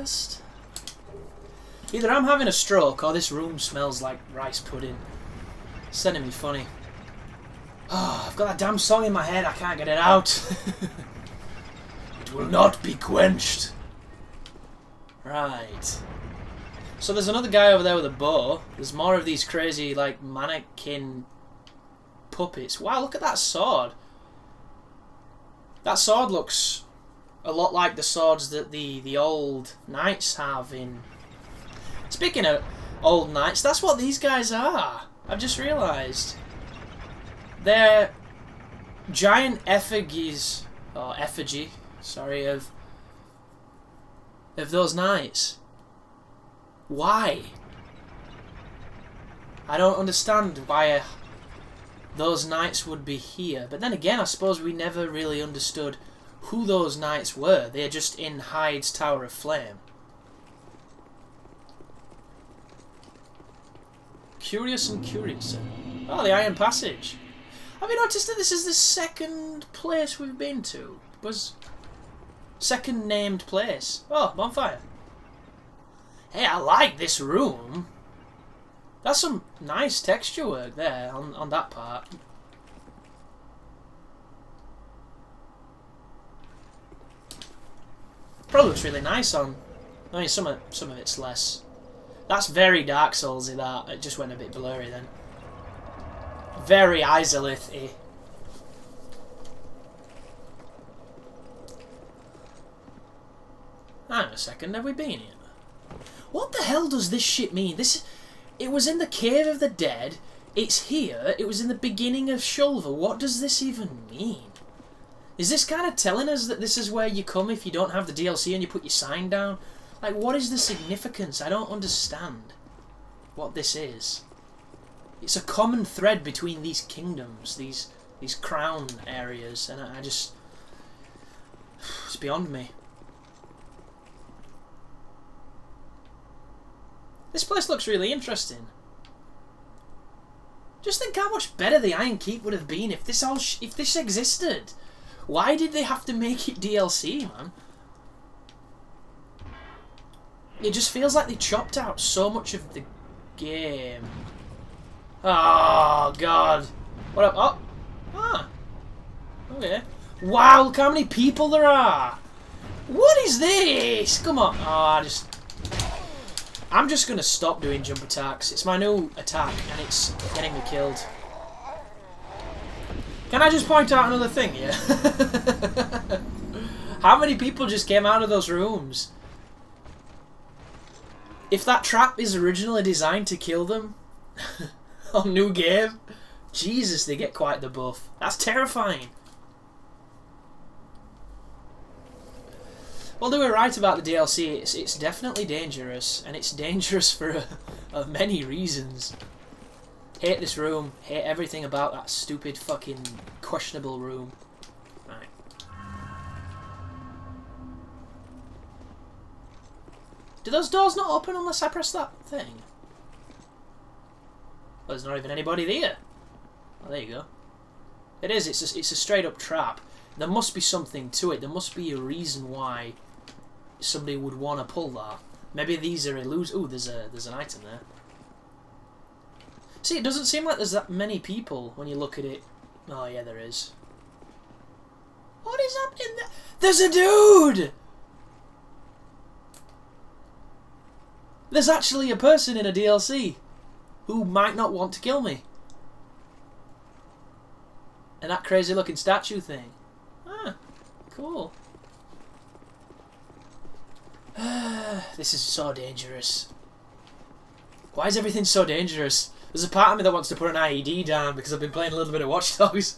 chest? Either I'm having a stroke or this room smells like rice pudding. It's sending me funny. Oh, I've got that damn song in my head, I can't get it out. It will not be quenched. Right. So there's another guy over there with a bow. There's more of these crazy, like, mannequin puppets. Wow, look at that sword. That sword looks a lot like the swords that the old knights have in... Speaking of old knights, that's what these guys are. I've just realised. They're giant effigies, or effigy, sorry, of those knights. Why? I don't understand why those knights would be here. But then again, I suppose we never really understood who those knights were. They're just in Hyde's Tower of Flame. Curious and curiouser. Oh, the Iron Passage. Have you noticed that this is the second place we've been to? Second named place. Oh, bonfire. Hey, I like this room. That's some nice texture work there on that part. Probably looks really nice on... I mean, some of it's less. That's very Dark Souls-y, that. It just went a bit blurry then. Very Izalith-y. Hang on a second, have we been here? What the hell does this shit mean? It was in the Cave of the Dead, it's here, it was in the beginning of Shulver. What does this even mean? Is this kind of telling us that this is where you come if you don't have the DLC and you put your sign down? Like, what is the significance? I don't understand what this is. It's a common thread between these kingdoms, these crown areas, and I just... It's beyond me. This place looks really interesting. Just think how much better the Iron Keep would have been if this existed. Why did they have to make it DLC, man? It just feels like they chopped out so much of the game. Oh, God. What up? Oh. Ah. Okay. Wow, look how many people there are. What is this? Come on. Oh, I'm just going to stop doing jump attacks. It's my new attack, and it's getting me killed. Can I just point out another thing here? How many people just came out of those rooms? If that trap is originally designed to kill them on new game, Jesus, they get quite the buff. That's terrifying. Well, they were right about the DLC. It's definitely dangerous, and it's dangerous for many reasons. Hate this room. Hate everything about that stupid fucking questionable room. Right. Do those doors not open unless I press that thing? Well, there's not even anybody there. Oh, there you go. It is. It's a straight up trap. There must be something to it. There must be a reason why somebody would want to pull that. Maybe these are illusions. Ooh, there's an item there. See, it doesn't seem like there's that many people when you look at it. Oh yeah, there is. What is happening there? There's a dude! There's actually a person in a DLC who might not want to kill me. And that crazy looking statue thing. Ah, cool. This is so dangerous. Why is everything so dangerous? There's a part of me that wants to put an IED down because I've been playing a little bit of Watch Dogs.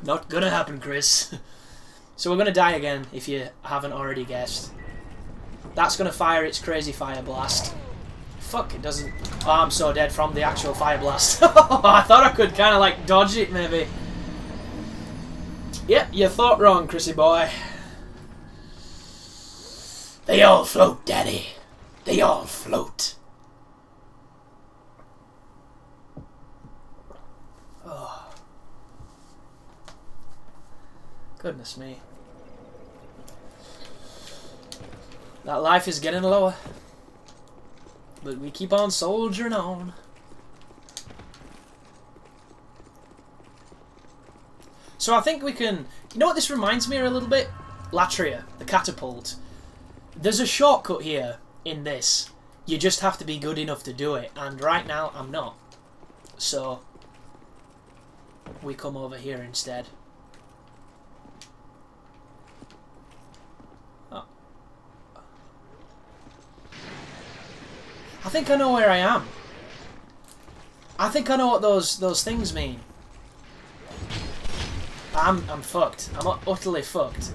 Not gonna happen, Chris. So we're gonna die again, if you haven't already guessed. That's gonna fire its crazy fire blast. Fuck, it doesn't... Oh, I'm so dead from the actual fire blast. I thought I could kind of like dodge it, maybe. Yep, you thought wrong, Chrissy boy. They all float, Daddy. They all float. Oh. Goodness me. That life is getting lower. But we keep on soldiering on. So I think we can... You know what this reminds me of a little bit? Latria, the catapult. There's a shortcut here in this. You just have to be good enough to do it. And right now, I'm not. So, we come over here instead. Oh. I think I know where I am. I think I know what those things mean. I'm fucked. I'm utterly fucked.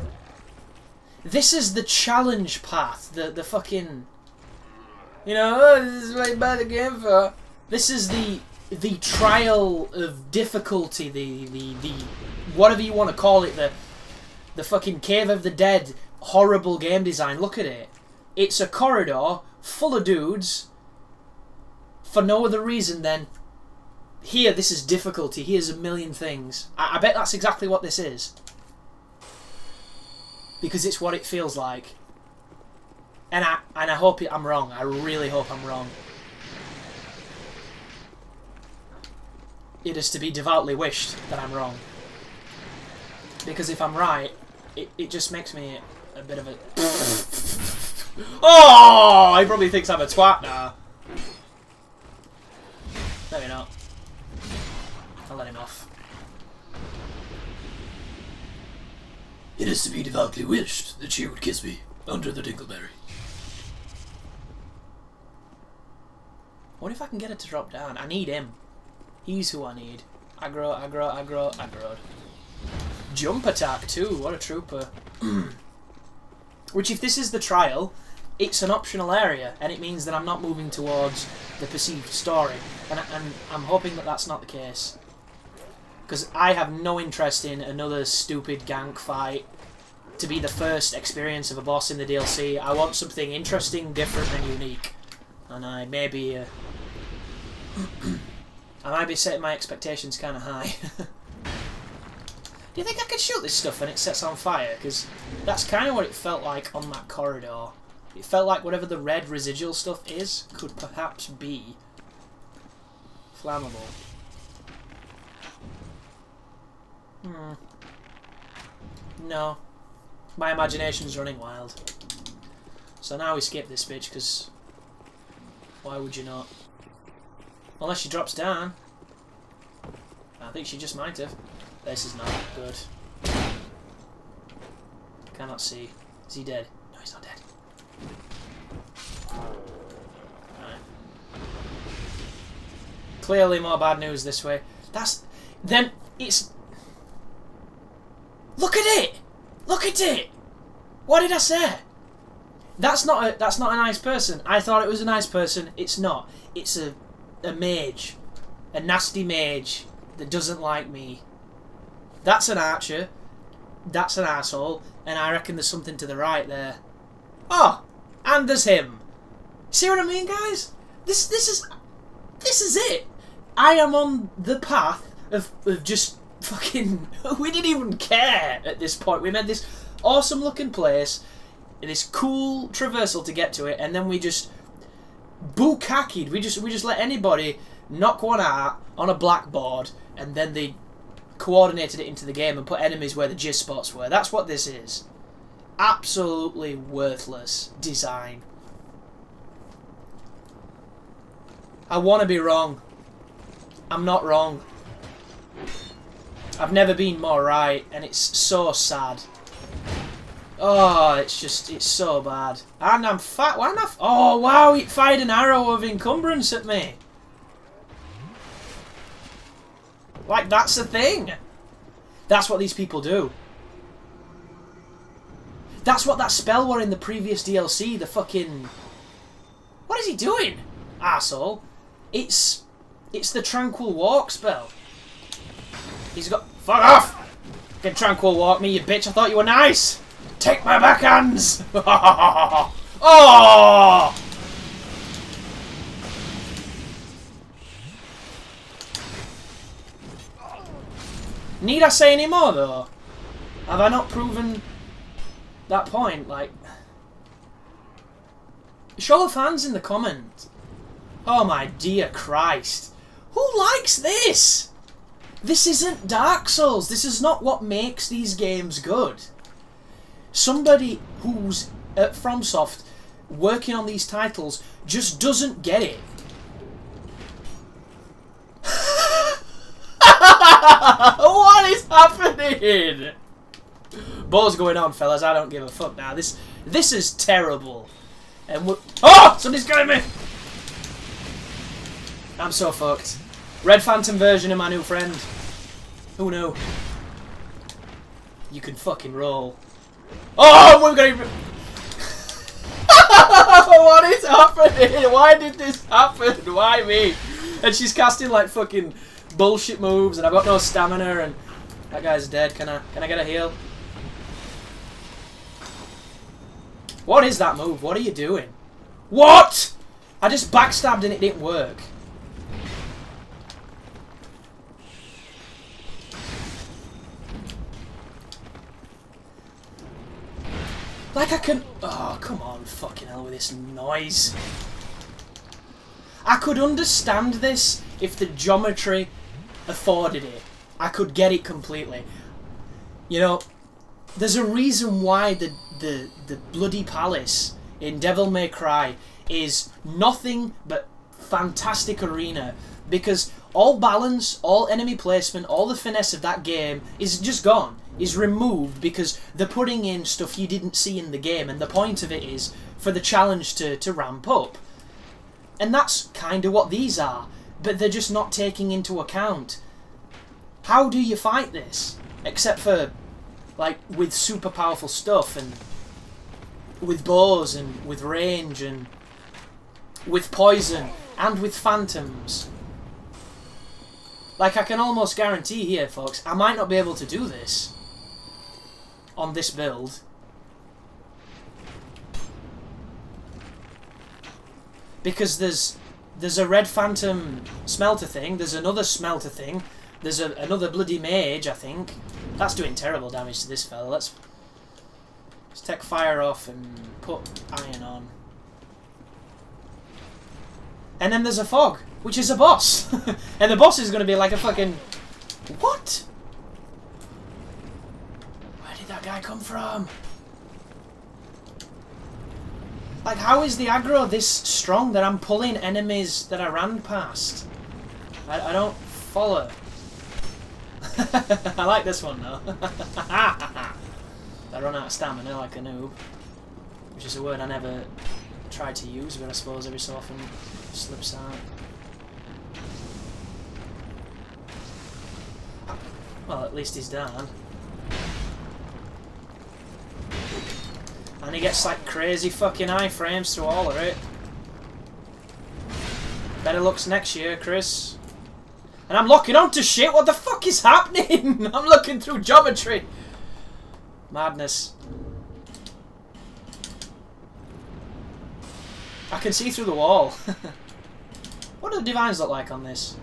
This is the challenge path. The fucking... You know, oh, this is what I buy the game for. This is the trial of difficulty, the whatever you want to call it, the fucking Cave of the Dead horrible game design. Look at it. It's a corridor full of dudes for no other reason than here, this is difficulty. Here's a million things. I bet that's exactly what this is. Because it's what it feels like. And I hope I'm wrong. I really hope I'm wrong. It is to be devoutly wished that I'm wrong. Because if I'm right, it just makes me a bit of a... Oh! He probably thinks I'm a twat now. Maybe not. I'll let him off. It is to be devoutly wished that she would kiss me under the dingleberry. What if I can get her to drop down? I need him. He's who I need. Aggro. Jump attack too, what a trooper. Which, if this is the trial, it's an optional area, and it means that I'm not moving towards the perceived story. And I'm hoping that that's not the case. Because I have no interest in another stupid gank fight to be the first experience of a boss in the DLC. I want something interesting, different, and unique. And I may be... I might be setting my expectations kind of high. Do you think I could shoot this stuff and it sets on fire? Because that's kind of what it felt like on that corridor. It felt like whatever the red residual stuff is could perhaps be flammable. No. My imagination's running wild. So now we skip this bitch, because why would you not? Unless she drops down. I think she just might have. This is not good. Cannot see. Is he dead? No, he's not dead. Right. Clearly more bad news this way. That's... Then it's... Look at it! Look at it! What did I say? That's not a nice person. I thought it was a nice person. It's not. It's a mage. A nasty mage that doesn't like me. That's an archer. That's an asshole. And I reckon there's something to the right there. Oh! And there's him. See what I mean, guys? This is it. I am on the path of just fucking... We didn't even care at this point. We made this awesome looking place, this cool traversal to get to it, and then we just bukkakied. We just let anybody knock one out on a blackboard, and then they coordinated it into the game and put enemies where the jizz spots were. That's what this is. Absolutely worthless design. I want to be wrong. I'm not wrong. I've never been more right, and it's so sad. Oh, it's so bad. And I'm fat. Why am I... Oh, wow, it fired an arrow of encumbrance at me. Like, that's the thing. That's what these people do. That's what that spell were in the previous DLC, the fucking... What is he doing, arsehole? It's the Tranquil Walk spell. He's got... Fuck off! Fucking Tranquil Walk me, you bitch. I thought you were nice. Take my backhands! Oh! Need I say any more, though? Have I not proven that point? Like... Show of hands in the comment. Oh my dear Christ. Who likes this? This isn't Dark Souls. This is not what makes these games good. Somebody who's at FromSoft working on these titles just doesn't get it. What is happening? Ball's going on, fellas. I don't give a fuck now. This is terrible. And oh! Somebody's got me! I'm so fucked. Red Phantom version of my new friend. Who knew? You can fucking roll. Oh, we're gonna... What is happening? Why did this happen? Why me? And she's casting like fucking bullshit moves, and I've got no stamina, and that guy's dead. Can I get a heal? What is that move? What are you doing? What? I just backstabbed and it didn't work. Like I can... Oh, come on, fucking hell with this noise. I could understand this if the geometry afforded it. I could get it completely. You know, there's a reason why the bloody palace in Devil May Cry is nothing but fantastic arena, because all balance, all enemy placement, all the finesse of that game is just gone, is removed, because they're putting in stuff you didn't see in the game, and the point of it is for the challenge to ramp up. And that's kind of what these are, but they're just not taking into account. How do you fight this? Except for, like, with super powerful stuff, and with bows, and with range, and with poison, and with phantoms. Like, I can almost guarantee here, folks, I might not be able to do this on this build. Because there's a red phantom smelter thing, there's another smelter thing, there's another bloody mage, I think. That's doing terrible damage to this fella. Let's take fire off and put iron on. And then there's a fog, which is a boss. And the boss is going to be like a fucking... What? Where did that guy come from? Like, how is the aggro this strong that I'm pulling enemies that I ran past? I don't follow. I like this one though. I run out of stamina like a noob, which is a word I never tried to use, but I suppose every so often slips out. Well, at least he's down. And he gets like crazy fucking iframes through all of it. Better looks next year, Chris. And I'm locking onto shit. What the fuck is happening? I'm looking through geometry. Madness. I can see through the wall. What do the divines look like on this?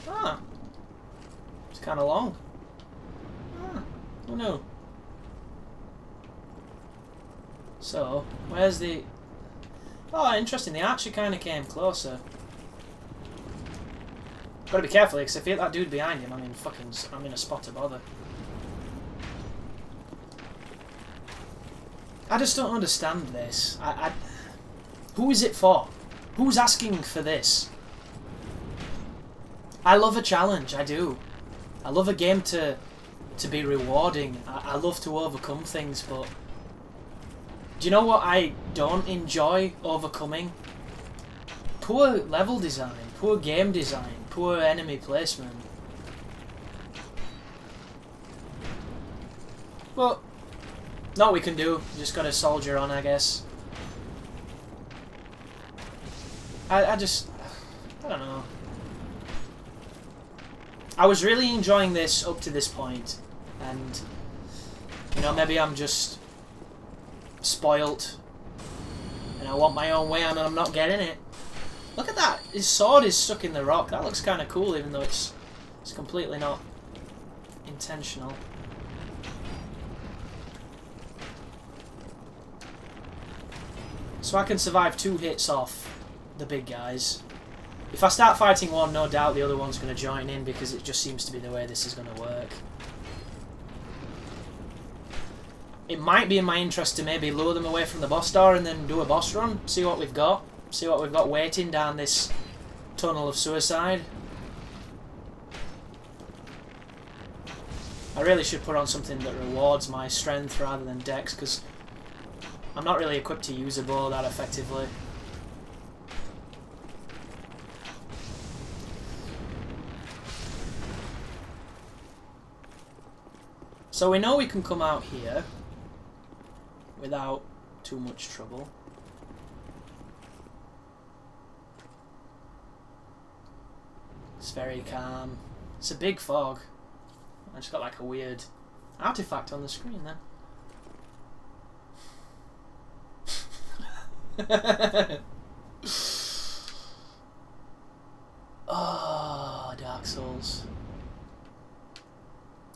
Ah. It's kind of long. Ah. Oh no. So, where's the... Oh, interesting. The archer kind of came closer. Gotta be careful, because if you hit that dude behind him, I'm in a spot of bother. I just don't understand this. Who is it for? Who's asking for this? I love a challenge, I do. I love a game to be rewarding. I love to overcome things, but... Do you know what I don't enjoy overcoming? Poor level design, poor game design, poor enemy placement. Well, not what we can do. Just gotta soldier on, I guess. I don't know. I was really enjoying this up to this point, and you know, maybe I'm just spoilt and I want my own way and I'm not getting it. Look at that! His sword is stuck in the rock. That looks kind of cool, even though it's completely not intentional. So I can survive 2 hits off the big guys. If I start fighting one, no doubt the other one's going to join in because it just seems to be the way this is going to work. It might be in my interest to maybe lure them away from the boss door and then do a boss run. See what we've got. See what we've got waiting down this tunnel of suicide. I really should put on something that rewards my strength rather than dex because I'm not really equipped to use a bow that effectively. So we know we can come out here without too much trouble. It's very calm. It's a big fog. I just got like a weird artifact on the screen then. Oh, Dark Souls.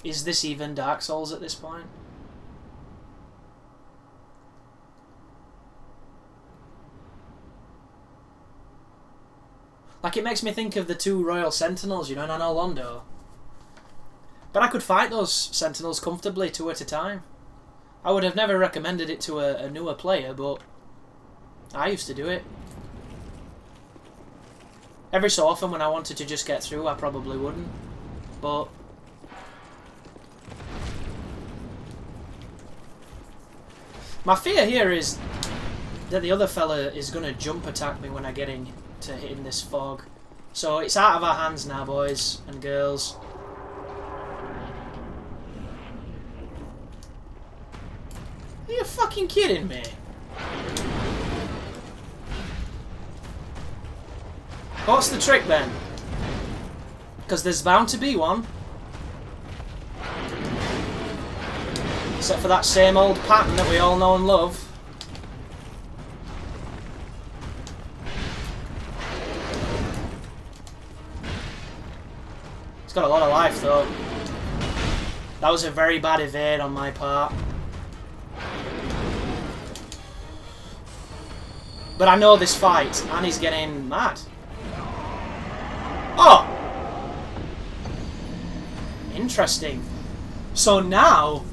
Is this even Dark Souls at this point? Like, it makes me think of the 2 Royal Sentinels, you know, in Londo. But I could fight those Sentinels comfortably 2 at a time. I would have never recommended it to a newer player, but I used to do it. Every so often when I wanted to just get through, I probably wouldn't. But my fear here is that the other fella is going to jump attack me when I get into hitting this fog. So it's out of our hands now, boys and girls. Are you fucking kidding me? What's the trick then? Because there's bound to be one. Except for that same old pattern that we all know and love. It's got a lot of life though. That was a very bad evade on my part. But I know this fight, and he's getting mad. Oh! Interesting. So now,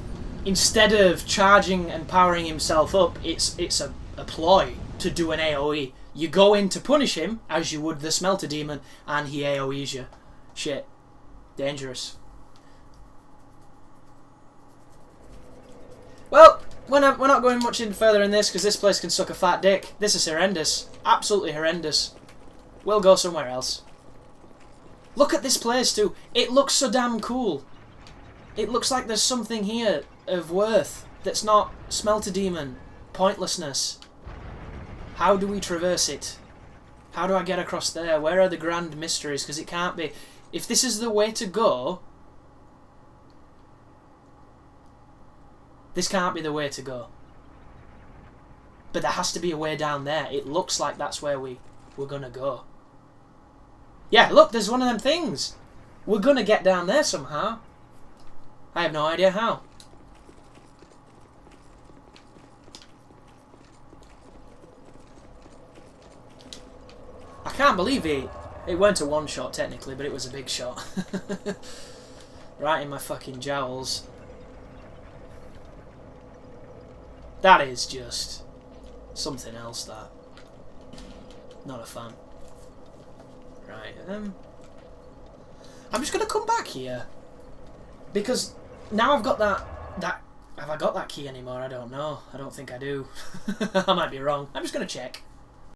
instead of charging and powering himself up, it's a ploy to do an AoE. You go in to punish him, as you would the Smelter Demon, and he AoEs you. Shit. Dangerous. Well, we're not going much in further in this, because this place can suck a fat dick. This is horrendous. Absolutely horrendous. We'll go somewhere else. Look at this place too. It looks so damn cool. It looks like there's something here of worth that's not Smelter Demon. Pointlessness. How do we traverse it? How do I get across there? Where are the grand mysteries? Because it can't be. If this is the way to go, this can't be the way to go. But there has to be a way down there. It looks like that's where we're going to go. Yeah, look, there's one of them things. We're going to get down there somehow. I have no idea how. I can't believe it weren't a one-shot technically, but it was a big shot. Right in my fucking jowls. That is just something else, that. Not a fan. Right, I'm just going to come back here. Because now I've got that... Have I got that key anymore? I don't know. I don't think I do. I might be wrong. I'm just going to check.